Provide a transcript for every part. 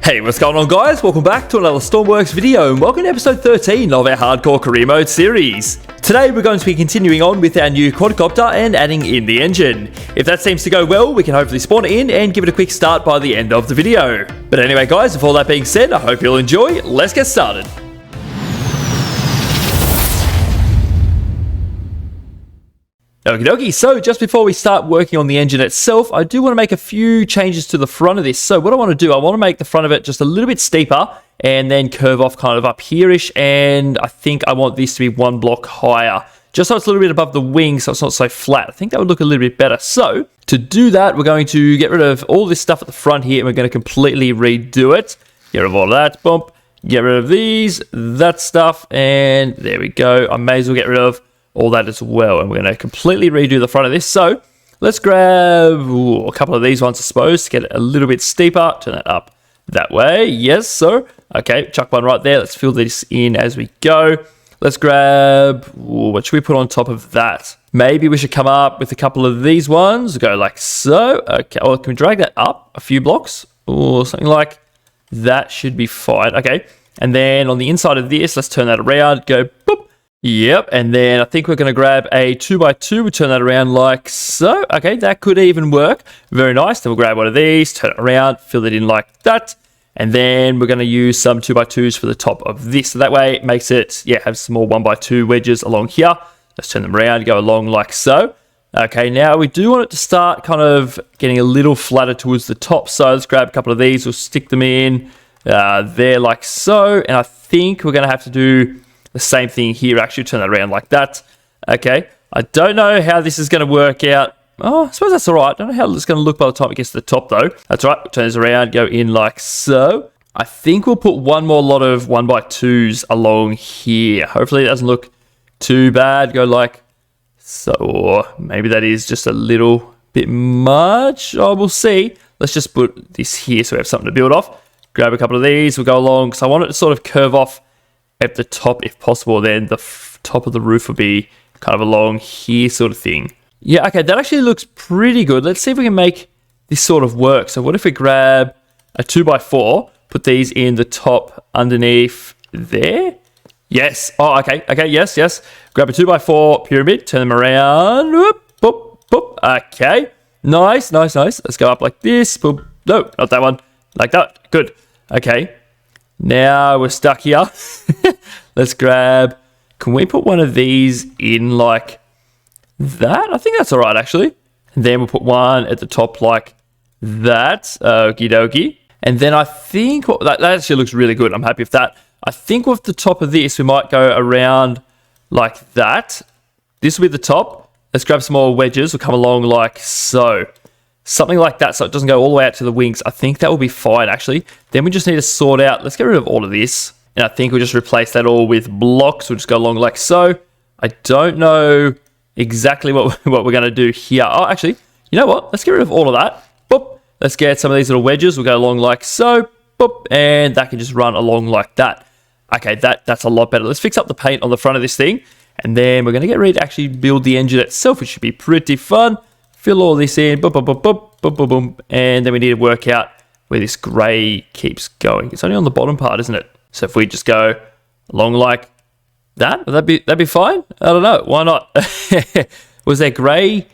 Hey, what's going on guys? Welcome back to another Stormworks video and welcome to episode 13 of our Hardcore Career Mode series. Today we're going to be continuing on with our new quadcopter and adding in the engine. If that seems to go well, we can hopefully spawn it in and give it a quick start by the end of the video. But anyway guys, with all that being said, I hope you'll enjoy. Let's get started. Okie dokie, so just before we start working on the engine itself, I do want to make a few changes to the front of this. So what I want to do, I want to make the front of it just a little bit steeper and then curve off kind of up here-ish, and I think I want this to be one block higher, just so it's a little bit above the wing so it's not so flat. I think that would look a little bit better. So to do that, we're going to get rid of all this stuff at the front here and we're going to completely redo it. Get rid of all of that, bump, get rid of these, that stuff, and there we go. I may as well get rid of all that as well, and we're going to completely redo the front of this. So let's grab a couple of these ones, I suppose, to get it a little bit steeper. Turn that up that way. Yes, sir. Okay, chuck one right there. Let's fill this in as we go. Let's grab, what should we put on top of that? Maybe we should come up with a couple of these ones. Go like so. Okay, well, can we drag that up a few blocks or something like that? Should be fine. Okay, and then on the inside of this, let's turn that around. Go boop. Yep, and then I think we're going to grab a 2x2, we'll turn that around like so. Okay, that could even work. Very nice. Then we'll grab one of these, turn it around, fill it in like that. And then we're going to use some 2x2s for the top of this. So that way it makes it, have some more 1x2 wedges along here. Let's turn them around, go along like so. Okay, now we do want it to start kind of getting a little flatter towards the top. So let's grab a couple of these, we'll stick them in there like so. And I think we're going to have to do the same thing here, actually turn that around like that. Okay, I don't know how this is going to work out. Oh, I suppose that's all right. I don't know how it's going to look by the time it gets to the top, though. That's right, turn this around, go in like so. I think we'll put one more lot of 1x2s along here. Hopefully it doesn't look too bad. Go like so, or maybe that is just a little bit much. Oh, we'll see. Let's just put this here so we have something to build off. Grab a couple of these, we'll go along. So I want it to sort of curve off at the top if possible, then the top of the roof will be kind of along here sort of thing. Yeah, okay, that actually looks pretty good. Let's see if we can make this sort of work. So what if we grab a 2x4, put these in the top underneath there? Yes. Oh, okay, yes. Grab a 2x4 pyramid, turn them around. Whoop, boop, boop. Okay, nice. Let's go up like this. Boop. No, not that one. Like that. Good. Okay. Now we're stuck here. Let's grab, can we put one of these in like that? I think that's all right, actually. And then we'll put one at the top like that. Okie dokie. And then I think, that actually looks really good. I'm happy with that. I think with the top of this, we might go around like that. This will be the top. Let's grab some more wedges. We'll come along like so. Something like that, so it doesn't go all the way out to the wings. I think that will be fine, actually. Then we just need to sort out, let's get rid of all of this. And I think we'll just replace that all with blocks. We'll just go along like so. I don't know exactly what we're going to do here. Oh, actually, you know what? Let's get rid of all of that. Boop. Let's get some of these little wedges. We'll go along like so. Boop. And that can just run along like that. Okay, that's a lot better. Let's fix up the paint on the front of this thing. And then we're going to get ready to actually build the engine itself, which should be pretty fun. Fill all this in, boop, boop, boop, boop, boop, boop, boop, and then we need to work out where this grey keeps going. It's only on the bottom part, isn't it? So if we just go along like that, would that'd be fine? I don't know. Why not? Was there grey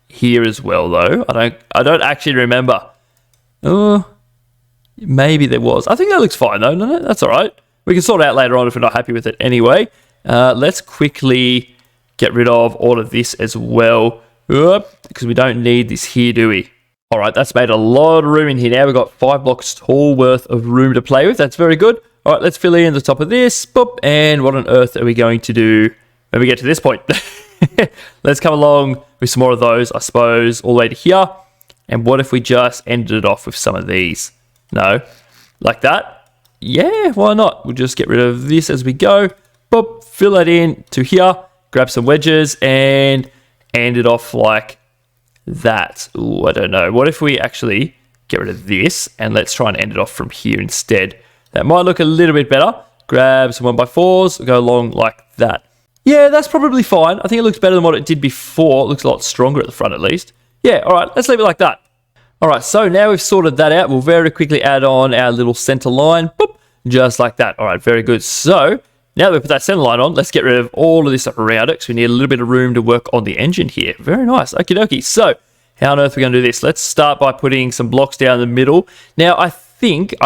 here as well, though? I don't actually remember. Oh, maybe there was. I think that looks fine, though. No, that's all right. We can sort it out later on if we're not happy with it anyway. Let's quickly get rid of all of this as well. Because we don't need this here, do we? All right, that's made a lot of room in here now. We've got 5 blocks tall worth of room to play with. That's very good. All right, let's fill in the top of this. Boop. And what on earth are we going to do when we get to this point? Let's come along with some more of those, I suppose, all the way to here. And what if we just ended it off with some of these? No? Like that? Yeah, why not? We'll just get rid of this as we go. Boop. Fill that in to here. Grab some wedges and end it off like that. Ooh, I don't know. What if we actually get rid of this and let's try and end it off from here instead? That might look a little bit better. Grab some 1x4s, go along like that. Yeah, that's probably fine. I think it looks better than what it did before. It looks a lot stronger at the front at least. Yeah, all right, let's leave it like that. All right, so now we've sorted that out. We'll very quickly add on our little center line, boop, just like that. All right, very good. So now that we put that center line on, let's get rid of all of this up around it because we need a little bit of room to work on the engine here. Very nice. Okie dokie. So how on earth are we going to do this? Let's start by putting some blocks down the middle. Now, I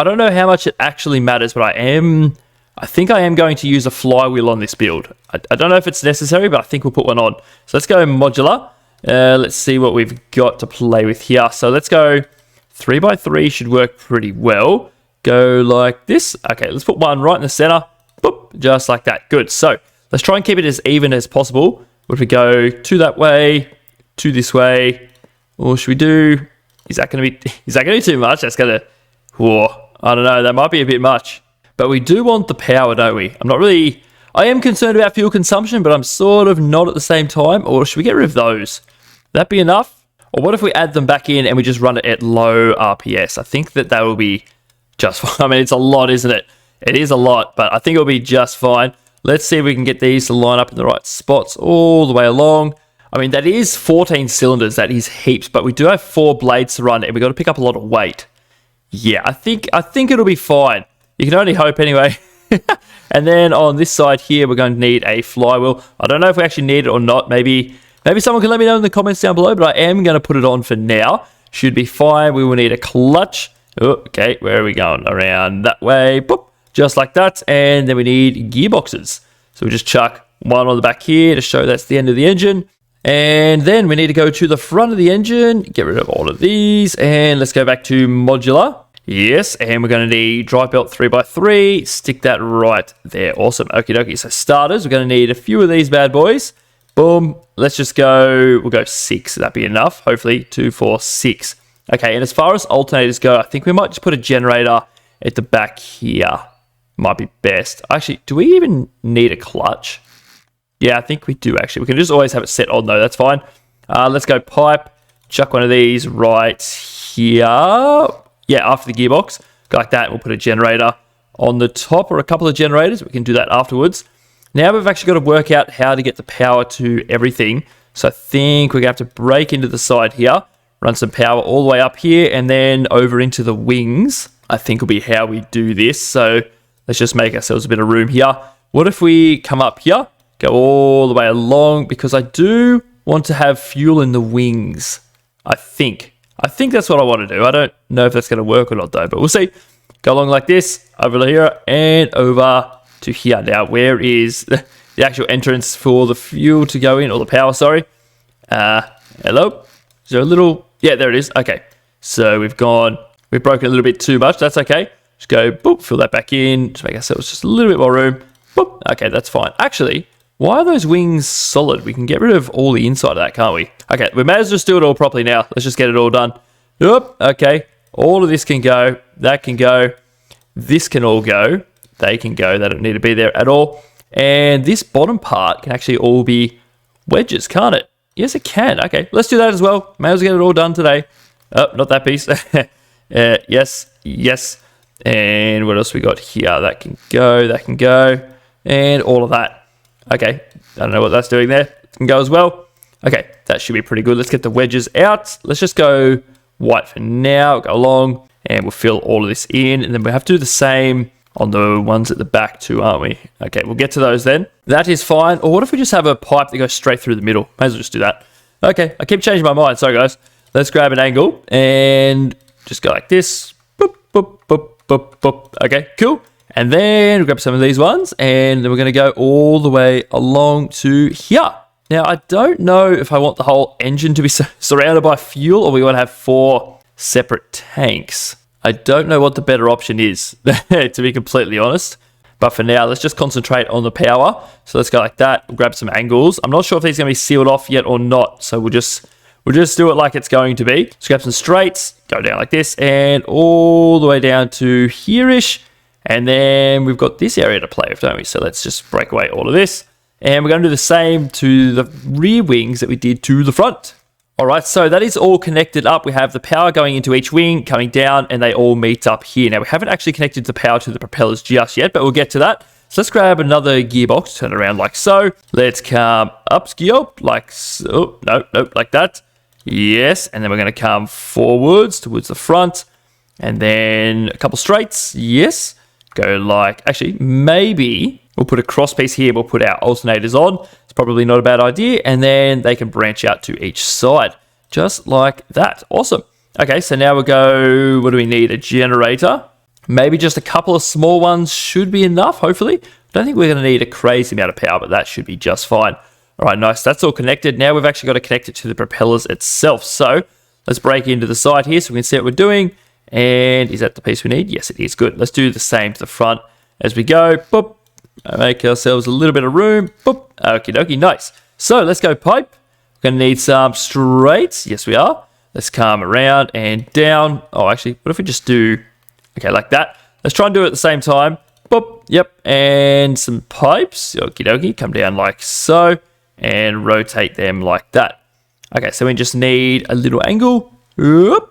don't know how much it actually matters, but I think I am going to use a flywheel on this build. I don't know if it's necessary, but I think we'll put one on. So let's go modular. Let's see what we've got to play with here. So let's go 3x3 should work pretty well. Go like this. Okay, let's put one right in the center. Boop, just like that. Good. So let's try and keep it as even as possible. What if we go 2 that way, 2 this way, or should we do? Is that going to be too much? That's going to. Whoa, I don't know. That might be a bit much. But we do want the power, don't we? I am concerned about fuel consumption, but I'm sort of not at the same time. Or should we get rid of those? Would that be enough? Or what if we add them back in and we just run it at low RPS? I think that will be just fine. I mean, it's a lot, isn't it? It is a lot, but I think it'll be just fine. Let's see if we can get these to line up in the right spots all the way along. I mean, that is 14 cylinders. That is heaps, but we do have 4 blades to run, and we've got to pick up a lot of weight. Yeah, I think it'll be fine. You can only hope anyway. And then on this side here, we're going to need a flywheel. I don't know if we actually need it or not. Maybe someone can let me know in the comments down below, but I am going to put it on for now. Should be fine. We will need a clutch. Oh, okay, where are we going? Around that way. Boop, just like that. And then we need gearboxes. So we just chuck one on the back here to show that's the end of the engine. And then we need to go to the front of the engine, get rid of all of these, and let's go back to modular. Yes, and we're going to need drive belt 3x3. Stick that right there. Awesome. Okie dokie. So starters, we're going to need a few of these bad boys. Boom. Let's just go. We'll go 6. That'd be enough. Hopefully 2, 4, 6. Okay. And as far as alternators go, I think we might just put a generator at the back here. Might be best. Actually, do we even need a clutch? Yeah, I think we do actually. We can just always have it set on though. That's fine. Let's go pipe. Chuck one of these right here. Yeah, after the gearbox, go like that. We'll put a generator on the top or a couple of generators. We can do that afterwards. Now we've actually got to work out how to get the power to everything. So I think we're going to have to break into the side here, run some power all the way up here and then over into the wings. I think will be how we do this. So let's just make ourselves a bit of room here. What if we come up here, go all the way along, because I do want to have fuel in the wings, I think that's what I want to do. I don't know if that's going to work or not though, but we'll see. Go along like this, over here and over to here. Now, where is the actual entrance for the fuel to go in, or the power, sorry. Hello? Is there a little... Yeah, there it is. Okay. So we've broken a little bit too much. That's okay. Just go, boop, fill that back in. Just make ourselves just a little bit more room. Boop. Okay, that's fine. Actually, why are those wings solid? We can get rid of all the inside of that, can't we? Okay, we may as well just do it all properly now. Let's just get it all done. Oop, okay. All of this can go. That can go. This can all go. They can go. They don't need to be there at all. And this bottom part can actually all be wedges, can't it? Yes, it can. Okay, let's do that as well. May as well get it all done today. Oh, not that piece. Yes, yes. And what else we got here? That can go. That can go. And all of that. Okay, I don't know what that's doing there. It can go as well. Okay, that should be pretty good. Let's get the wedges out. Let's just go white for now. Go along, and we'll fill all of this in. And then we have to do the same on the ones at the back too, aren't we? Okay, we'll get to those then. That is fine. Or what if we just have a pipe that goes straight through the middle? May as well just do that. Okay, I keep changing my mind. Sorry, guys. Let's grab an angle and just go like this. Boop, boop, boop, boop, boop. Okay, cool. And then we'll grab some of these ones, and then we're going to go all the way along to here. Now, I don't know if I want the whole engine to be surrounded by fuel, or we want to have 4 separate tanks. I don't know what the better option is, to be completely honest. But for now, let's just concentrate on the power. So let's go like that. We'll grab some angles. I'm not sure if these are going to be sealed off yet or not, so we'll just do it like it's going to be. Let's grab some straights, go down like this, and all the way down to here-ish. And then we've got this area to play with, don't we? So let's just break away all of this. And we're going to do the same to the rear wings that we did to the front. All right, so that is all connected up. We have the power going into each wing, coming down, and they all meet up here. Now, we haven't actually connected the power to the propellers just yet, but we'll get to that. So let's grab another gearbox, turn it around like so. Let's come up, ski up, like so. Oh, no, like that. Yes. And then we're going to come forwards towards the front. And then a couple straights. Yes. Go like, actually, maybe we'll put a cross piece here. We'll put our alternators on. It's probably not a bad idea. And then they can branch out to each side. Just like that. Awesome. Okay, so now we'll go, what do we need? A generator. Maybe just a couple of small ones should be enough, hopefully. I don't think we're going to need a crazy amount of power, but that should be just fine. All right, nice. That's all connected. Now we've actually got to connect it to the propellers itself. So let's break into the side here so we can see what we're doing. And is that the piece we need? Yes, it is. Good. Let's do the same to the front as we go. Boop. Make ourselves a little bit of room. Boop. Okie dokie. Nice. So let's go pipe. We're going to need some straights. Yes, we are. Let's come around and down. Oh, actually, what if we just do, okay, like that. Let's try and do it at the same time. Boop. Yep. And some pipes. Okie dokie. Come down like so. And rotate them like that. Okay, so we just need a little angle. Boop.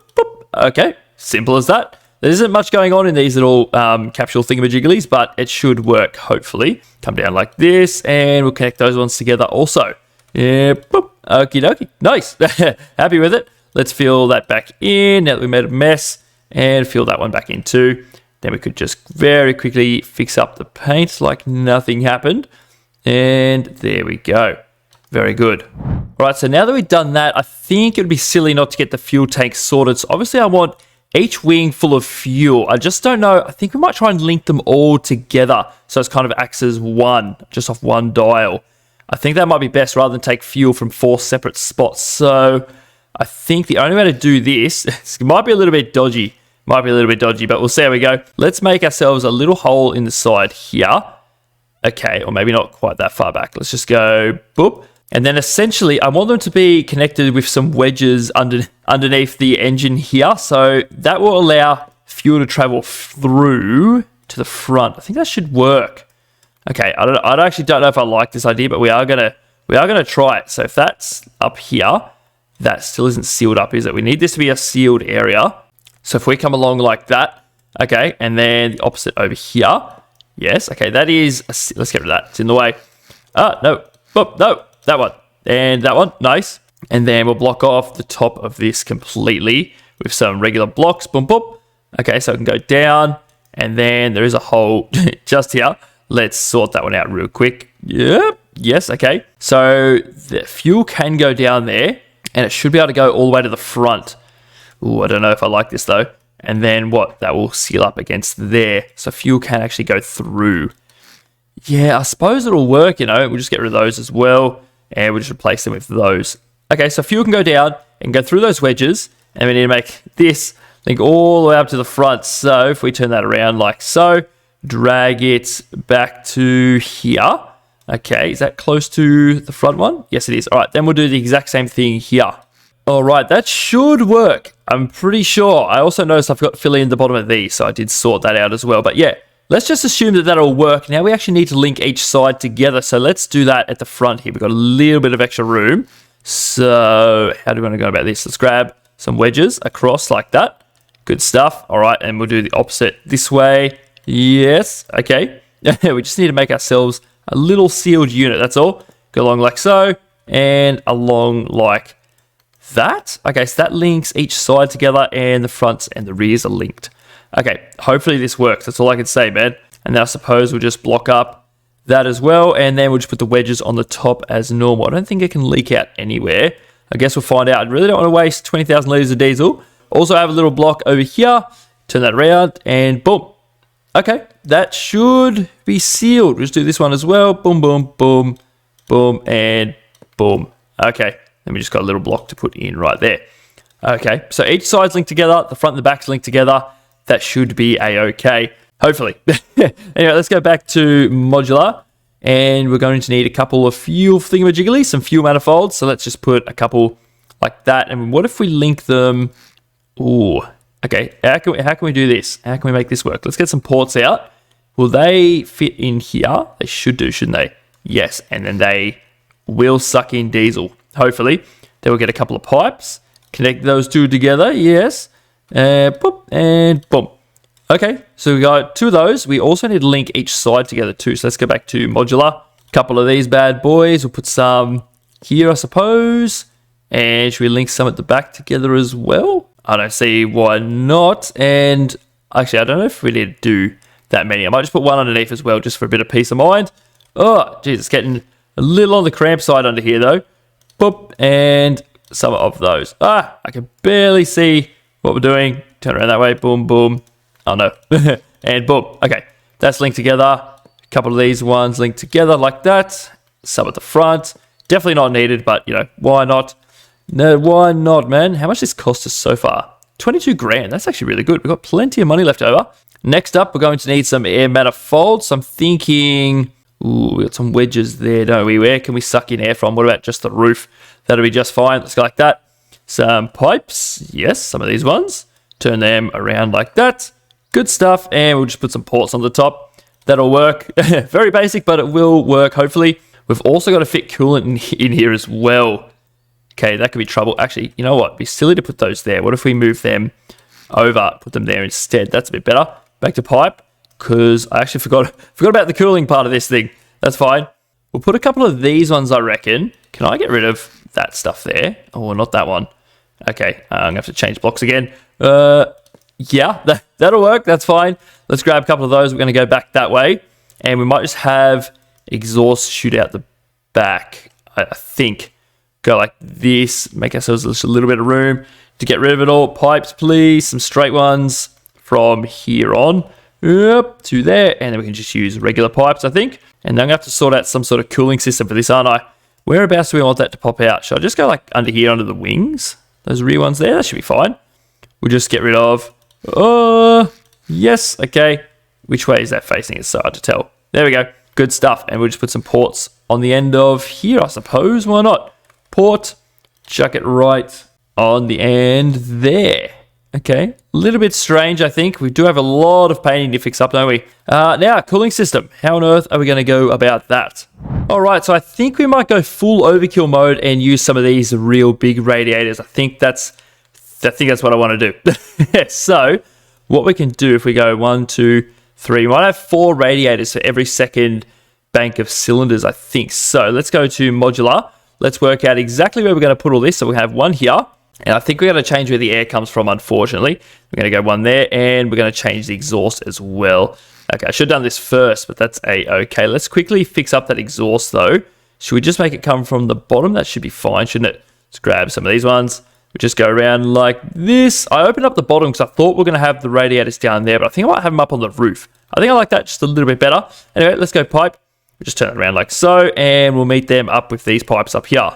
Okay. Simple as that. There isn't much going on in these little capsule thingamajigglies, but it should work, hopefully. Come down like this, and we'll connect those ones together also. Yeah, boop. Okie dokie. Nice. Happy with it. Let's fill that back in. Now that we made a mess, and fill that one back in too. Then we could just very quickly fix up the paint like nothing happened. And there we go. Very good. All right, so now that we've done that, I think it would be silly not to get the fuel tank sorted. So obviously I want each wing full of fuel. I just don't know. I think we might try and link them all together. So it's kind of acts as one, just off one dial. I think that might be best rather than take fuel from 4 separate spots. So I think the only way to do this, it might be a little bit dodgy. But we'll see how we go. Let's make ourselves a little hole in the side here. Okay, or maybe not quite that far back. Let's just go boop. And then essentially, I want them to be connected with some wedges underneath the engine here. So that will allow fuel to travel through to the front. I think that should work. Okay, I actually don't know if I like this idea, but we are gonna try it. So if that's up here, that still isn't sealed up, is it? We need this to be a sealed area. So if we come along like that, okay, and then the opposite over here. Yes, okay, that is, let's get rid of that. It's in the way. No, boop, no. That one. And that one. Nice. And then we'll block off the top of this completely with some regular blocks. Boom, boom. Okay, so it can go down. And then there is a hole just here. Let's sort that one out real quick. Yep. Yes, okay. So the fuel can go down there. And it should be able to go all the way to the front. Ooh, I don't know if I like this though. And then what? That will seal up against there. So fuel can actually go through. Yeah, I suppose it'll work, you know. We'll just get rid of those as well. And we'll just replace them with those. Okay, so fuel can go down and go through those wedges. And we need to make this link all the way up to the front. So if we turn that around like so, drag it back to here. Okay, is that close to the front one? Yes, it is. All right, then we'll do the exact same thing here. All right, that should work. I'm pretty sure. I also noticed I forgot to fill in the bottom of these, so I did sort that out as well. But yeah, let's just assume that that'll work. Now we actually need to link each side together. So let's do that at the front here. We've got a little bit of extra room. So how do we want to go about this? Let's grab some wedges across like that. Good stuff. All right, and we'll do the opposite this way. Yes, okay. We just need to make ourselves a little sealed unit, that's all. Go along like so, and along like that. Okay, so that links each side together, and the fronts and the rears are linked. Okay, hopefully this works. That's all I can say, man. And then I suppose we'll just block up that as well, and then we'll just put the wedges on the top as normal. I don't think it can leak out anywhere. I guess we'll find out. I really don't want to waste 20,000 litres of diesel. Also, I have a little block over here. Turn that around, and boom. Okay, that should be sealed. We'll just do this one as well. Boom, boom, boom, boom, and boom. Okay, then we just got a little block to put in right there. Okay, so each side's linked together. The front and the back's linked together. That should be a-okay, hopefully. Anyway, let's go back to modular. And we're going to need a couple of fuel thingamajigglies, some fuel manifolds. So let's just put a couple like that. And what if we link them? Ooh, okay. How can we do this? How can we make this work? Let's get some ports out. Will they fit in here? They should do, shouldn't they? Yes, and then they will suck in diesel, hopefully. Then we'll get a couple of pipes. Connect those two together, yes. Boop, and boom. Okay, so we got two of those. We also need to link each side together too. So let's go back to modular. Couple of these bad boys. We'll put some here, I suppose. And should we link some at the back together as well? I don't see why not. And actually, I don't know if we need to do that many. I might just put one underneath as well, just for a bit of peace of mind. Oh, geez, it's getting a little on the cramp side under here, though. Boop, and some of those. Ah, I can barely see what we're doing. Turn around that way. Boom, boom. Oh, no. And boom. Okay, that's linked together. A couple of these ones linked together like that. Some at the front. Definitely not needed, but, you know, why not? No, why not, man? How much this cost us so far? 22 grand. That's actually really good. We've got plenty of money left over. Next up, we're going to need some air manifolds. I'm thinking... Ooh, we got some wedges there, don't we? Where can we suck in air from? What about just the roof? That'll be just fine. Let's go like that. Some pipes. Yes, some of these ones. Turn them around like that. Good stuff. And we'll just put some ports on the top. That'll work. Very basic, but it will work, hopefully. We've also got to fit coolant in here as well. Okay, that could be trouble. Actually, you know what? It'd be silly to put those there. What if we move them over, put them there instead? That's a bit better. Back to pipe, because I actually forgot about the cooling part of this thing. That's fine. We'll put a couple of these ones, I reckon. Can I get rid of that stuff there? Oh, not that one. Okay, I'm going to have to change blocks again. Yeah, that'll work. That's fine. Let's grab a couple of those. We're going to go back that way. And we might just have exhaust shoot out the back, I think. Go like this. Make ourselves just a little bit of room to get rid of it all. Pipes, please. Some straight ones from here on. Up to there. And then we can just use regular pipes, I think. And then I'm going to have to sort out some sort of cooling system for this, aren't I? Whereabouts do we want that to pop out? Should I just go like under here, under the wings? Those rear ones there? That should be fine. We'll just get rid of... yes. Okay. Which way is that facing? It's so hard to tell. There we go. Good stuff. And we'll just put some ports on the end of here, I suppose. Why not? Port. Chuck it right on the end there. Okay. A little bit strange, I think. We do have a lot of painting to fix up, don't we? Now, cooling system. How on earth are we going to go about that? All right. So I think we might go full overkill mode and use some of these real big radiators. I think that's what I want to do. So what we can do if we go 1, 2, 3, we might have 4 radiators for every second bank of cylinders, I think. So let's go to modular. Let's work out exactly where we're going to put all this. So we have one here, and I think we're going to change where the air comes from, unfortunately. We're going to go one there, and we're going to change the exhaust as well. Okay, I should have done this first, but that's okay. Let's quickly fix up that exhaust, though. Should we just make it come from the bottom? That should be fine, shouldn't it? Let's grab some of these ones. We just go around like this. I opened up the bottom because I thought we were going to have the radiators down there, but I think I might have them up on the roof. I think I like that just a little bit better. Anyway, let's go pipe. We just turn it around like so, and we'll meet them up with these pipes up here.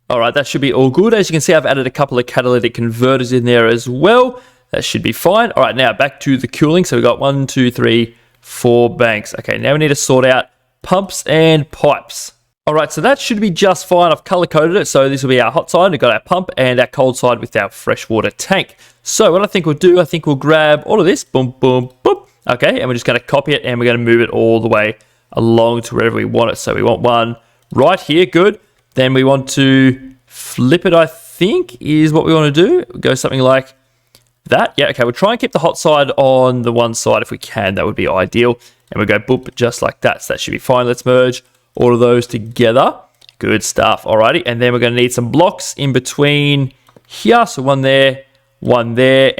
All right, that should be all good. As you can see, I've added a couple of catalytic converters in there as well. That should be fine. All right, now back to the cooling. So we've got 1, 2, 3, 4 banks. Okay, now we need to sort out pumps and pipes. All right, so that should be just fine. I've color-coded it, so this will be our hot side. We've got our pump and our cold side with our freshwater tank. So what I think we'll do, I think we'll grab all of this. Boom, boom, boom. Okay, and we're just going to copy it, and we're going to move it all the way along to wherever we want it. So we want one right here. Good. Then we want to flip it, I think, is what we want to do. We'll go something like that. Yeah, okay. We'll try and keep the hot side on the one side if we can. That would be ideal. And we'll go boop, just like that. So that should be fine. Let's merge all of those together. Good stuff. Alrighty. And then we're going to need some blocks in between here. So one there,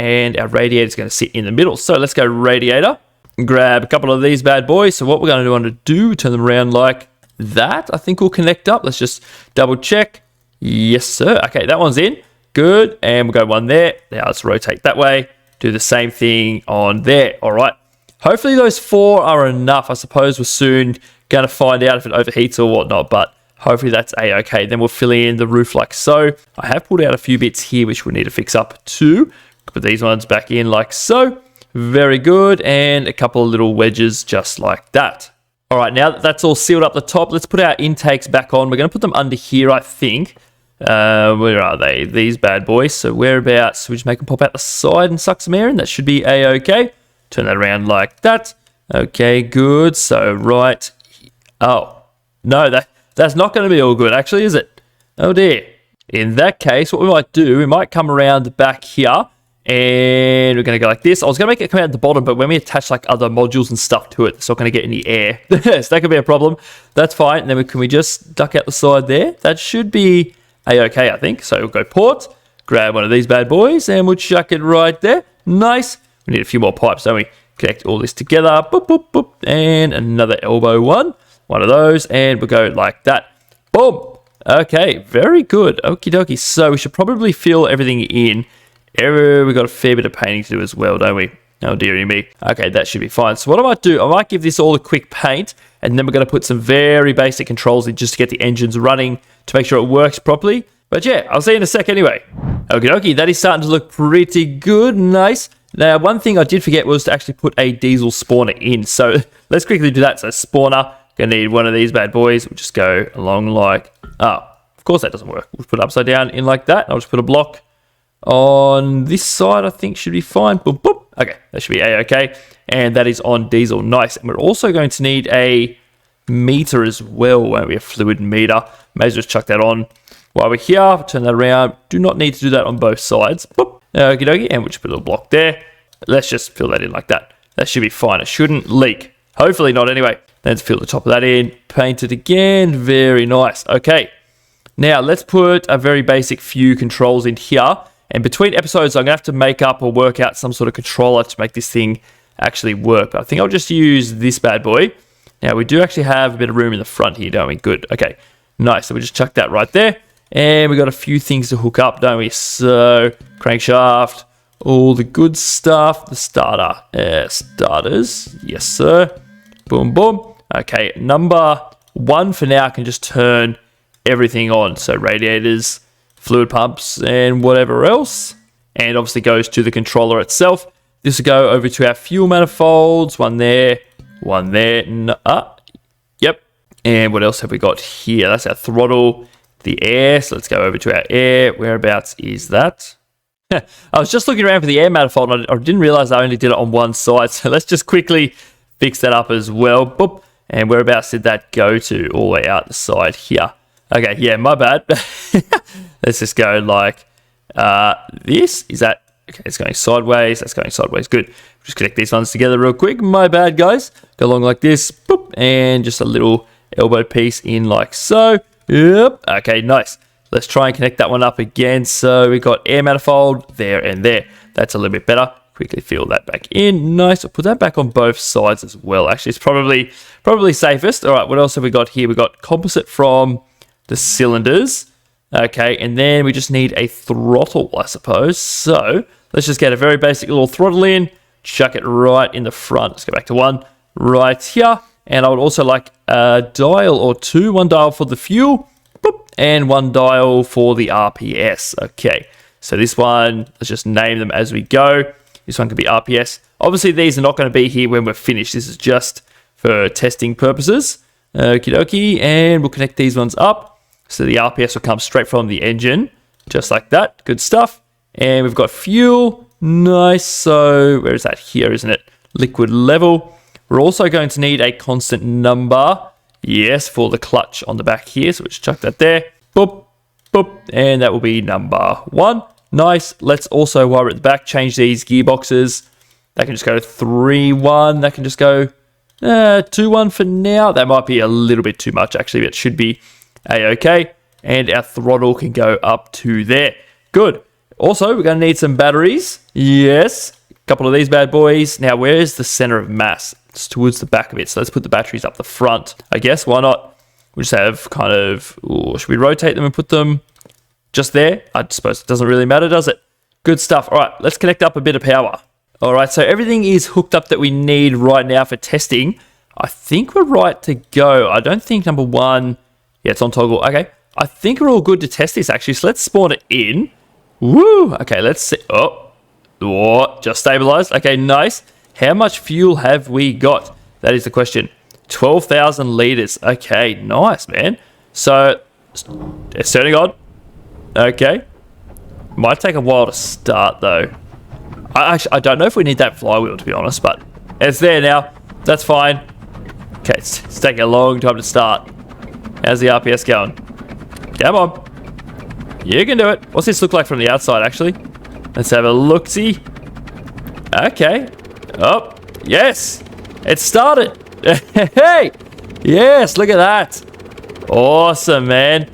and our radiator is going to sit in the middle. So let's go radiator. Grab a couple of these bad boys. So what we're going to want to do, turn them around like that. I think we'll connect up. Let's just double check. Yes, sir. Okay, that one's in. Good. And we'll go one there. Now let's rotate that way. Do the same thing on there. All right. Hopefully those 4 are enough. I suppose we're soon going to find out if it overheats or whatnot, but hopefully that's a-okay. Then we'll fill in the roof like so. I have pulled out a few bits here which we need to fix up too. Put these ones back in like so. Very good. And a couple of little wedges just like that. All right, now that that's all sealed up the top, let's put our intakes back on. We're going to put them under here, I think. Where are they? These bad boys. So whereabouts? So we just make them pop out the side and suck some air in. That should be a-okay. Turn that around like that. Okay, good. So right. Oh, no, that's not going to be all good, actually, is it? Oh, dear. In that case, what we might do, we might come around back here. And we're going to go like this. I was going to make it come out at the bottom, but when we attach like other modules and stuff to it, it's not going to get any air. So that could be a problem. That's fine. And then can we just duck out the side there? That should be A-okay, I think. So we'll go port, grab one of these bad boys, and we'll chuck it right there. Nice. We need a few more pipes, don't we? Connect all this together. Boop, boop, boop. And another elbow one. One of those, and we'll go like that. Boom. Okay, very good. Okie dokie. So we should probably fill everything in. We've got a fair bit of painting to do as well, don't we? Oh, dearie me. Okay, that should be fine. So what I might do, I might give this all a quick paint, and then we're going to put some very basic controls in just to get the engines running to make sure it works properly. But yeah, I'll see you in a sec anyway. Okie dokie, that is starting to look pretty good. Nice. Now, one thing I did forget was to actually put a diesel spawner in. So let's quickly do that. So spawner, going to need one of these bad boys. We'll just go along like, oh, of course that doesn't work. We'll put it upside down in like that. I'll just put a block on this side, I think should be fine. Boop, boop. Okay, that should be A-okay. And that is on diesel. Nice. And we're also going to need a meter as well, won't we? A fluid meter. May as well just chuck that on while we're here. Turn that around. Do not need to do that on both sides. Boop. Okie dokie. And we'll just put a little block there. Let's just fill that in like that. That should be fine. It shouldn't leak. Hopefully not anyway. Let's fill the top of that in. Paint it again. Very nice. Okay. Now let's put a very basic few controls in here. And between episodes, I'm going to have to make up or work out some sort of controller to make this thing actually work. But I think I'll just use this bad boy. Now, we do actually have a bit of room in the front here, don't we? Good. Okay, nice. So we just chuck that right there. And we've got a few things to hook up, don't we? So, crankshaft, all the good stuff. The starters. Yes, sir. Boom, boom. Okay, number 1 for now can just turn everything on. So, radiators, fluid pumps, and whatever else. And obviously goes to the controller itself. This will go over to our fuel manifolds. One there. Yep. And what else have we got here? That's our throttle, the air. So let's go over to our air. Whereabouts is that? I was just looking around for the air manifold. And I didn't realize I only did it on one side. So let's just quickly fix that up as well. Boop. And whereabouts did that go to? All the way out the side here. Okay, yeah, my bad. Let's just go like this. Is that... Okay, it's going sideways. That's going sideways. Good. Just connect these ones together real quick. My bad, guys. Go along like this. Boop. And just a little elbow piece in like so. Yep. Okay, nice. Let's try and connect that one up again. So we got air manifold there and there. That's a little bit better. Quickly fill that back in. Nice. I'll put that back on both sides as well. Actually, it's probably safest. All right, what else have we got here? We got composite from the cylinders. Okay, and then we just need a throttle, I suppose. So let's just get a very basic little throttle in, chuck it right in the front. Let's go back to one right here. And I would also like a dial or two. One dial for the fuel, boop, and one dial for the RPS. Okay, so this one, let's just name them as we go. This one could be RPS. Obviously, these are not going to be here when we're finished. This is just for testing purposes. Okie dokie, and we'll connect these ones up. So the RPS will come straight from the engine, just like that. Good stuff. And we've got fuel. Nice. So where is that? Here, isn't it? Liquid level. We're also going to need a constant number. Yes, for the clutch on the back here. So we'll just chuck that there. Boop, boop. And that will be number 1. Nice. Let's also, while we're at the back, change these gearboxes. That can just go 3-1. That can just go 2-1 for now. That might be a little bit too much, actually, but it should be A-okay. And our throttle can go up to there. Good. Also, we're going to need some batteries. Yes. A couple of these bad boys. Now, where's the center of mass? It's towards the back of it. So let's put the batteries up the front. I guess, why not? We'll just have kind of... Ooh, should we rotate them and put them just there? I suppose it doesn't really matter, does it? Good stuff. All right, let's connect up a bit of power. All right, so everything is hooked up that we need right now for testing. I think we're right to go. I don't think number 1... Yeah, it's on toggle. Okay. I think we're all good to test this, actually. So let's spawn it in. Woo! Okay, let's see. Oh, just stabilized. Okay, nice. How much fuel have we got? That is the question. 12,000 liters. Okay, nice, man. So, it's turning on. Okay. Might take a while to start, though. I don't know if we need that flywheel, to be honest, but it's there now. That's fine. Okay, it's taking a long time to start. How's the RPS going? Come on. You can do it. What's this look like from the outside, actually? Let's have a look-see. Okay. Oh, yes. It started. Hey. Yes, look at that. Awesome, man.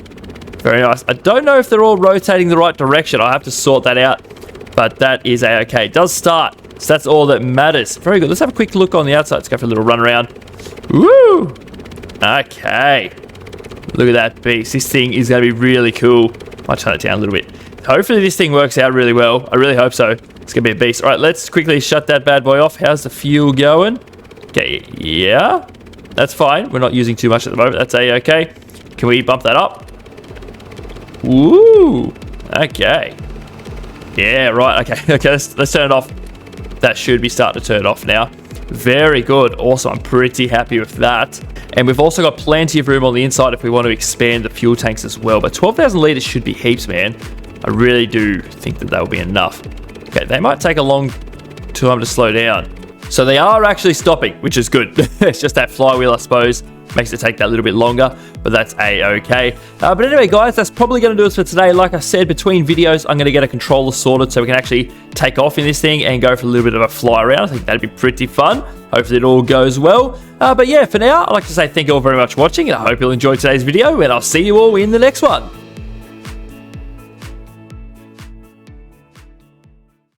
Very nice. I don't know if they're all rotating the right direction. I have to sort that out, but that is a-okay. It does start, so that's all that matters. Very good. Let's have a quick look on the outside. Let's go for a little run around. Woo! Okay. Look at that beast. This thing is going to be really cool. Might turn it down a little bit. Hopefully this thing works out really well. I really hope so. It's going to be a beast. All right, let's quickly shut that bad boy off. How's the fuel going? Okay, yeah. That's fine. We're not using too much at the moment. That's a-okay. Can we bump that up? Woo! Okay. Yeah, right. Okay, okay. Let's turn it off. That should be starting to turn off now. Very good. Awesome. I'm pretty happy with that. And we've also got plenty of room on the inside if we want to expand the fuel tanks as well. But 12,000 litres should be heaps, man. I really do think that will be enough. Okay, they might take a long time to slow down. So they are actually stopping, which is good. It's just that flywheel, I suppose. Makes it take that little bit longer, but that's a-okay. But anyway, guys, that's probably going to do it for today. Like I said, between videos, I'm going to get a controller sorted so we can actually take off in this thing and go for a little bit of a fly around. I think that'd be pretty fun. Hopefully it all goes well. But yeah, for now, I'd like to say thank you all very much for watching, and I hope you'll enjoy today's video, and I'll see you all in the next one.